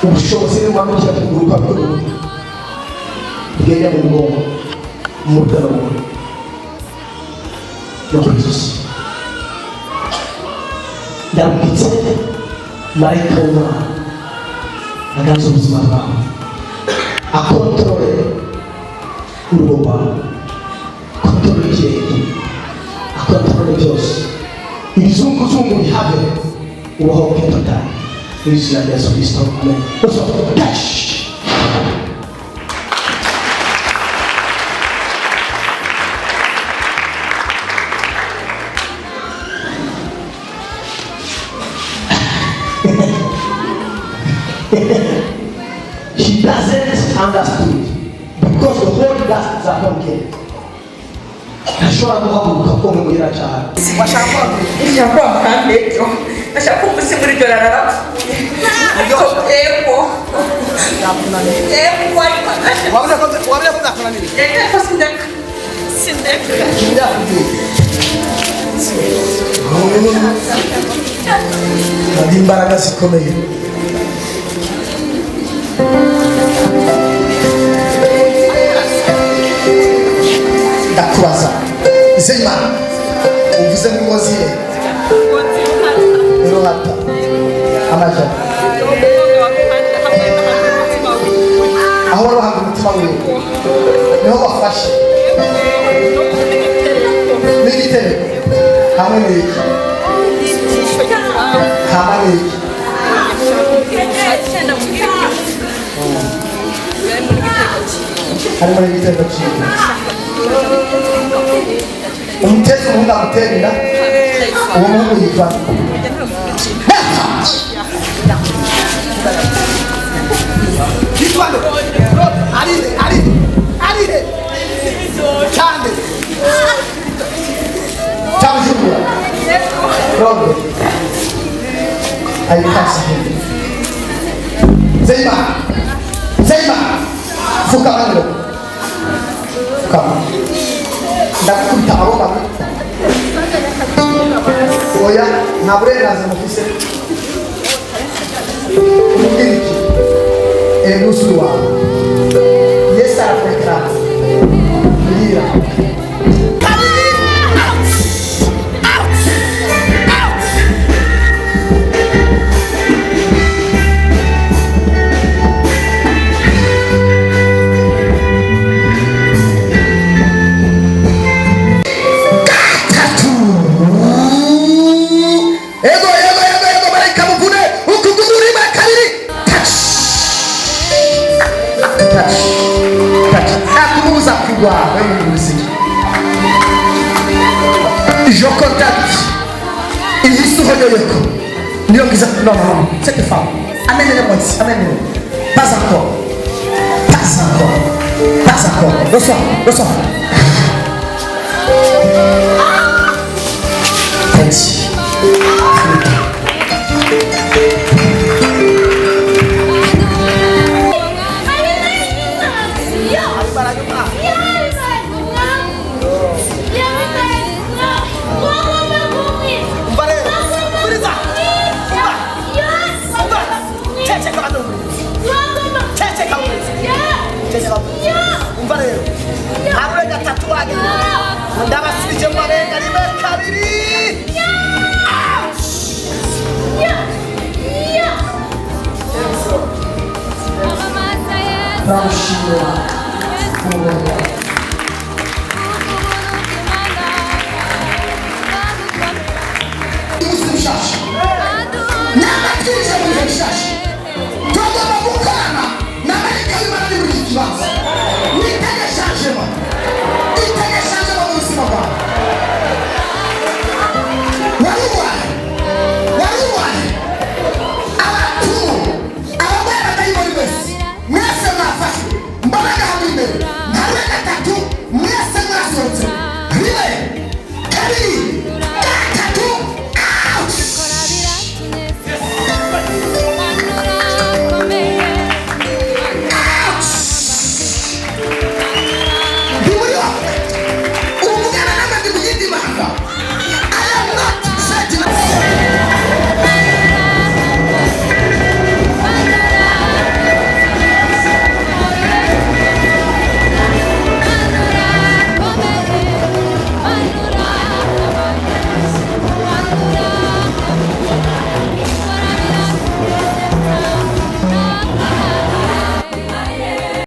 ubushobozi n'amahirwe ku rupapuro bwenda mu bwonko umutwe no ku ijosi. Ndabwitse marayika w'Imana aganza ubuzima bwawe, akontorore urugo rwawe, akontorore ikirenge, akontorore byose, ibizunguzungu bihave, ubaho ukitotari mu izina rya Yesu Kristo, amen. She doesn't understand because the Holy Ghost is upon her. Nashobora guhaguruka ko mu gira cyane. Nshaka kwambetyo. Nashaka kumusibura iryo narapfuye. Ego. Wabona ko ndakunaniye. Ego sindeka. Ndi imbaraga zikomeye. Ndakubaza izima uvuze n'ingozi ye rero hata amaja aho wari wahabwa umutima wiwe niho wafashe n'igitero hamwe n'iki harimo n'igitero cyiwe umutezi umuhungu amuterera uwo muhungu yitwa arire cyane cyabujura robe ayikasi Zeyma fuka bando kama ndakubita abo babi oya nta burenganzira mufise umubwira iki emusuru wawe Yesu arakureka mbwira je contacte il dit sur le yoko non cette femme amène-le-moi ici, amène-le. Pas encore reçois petit Vamos,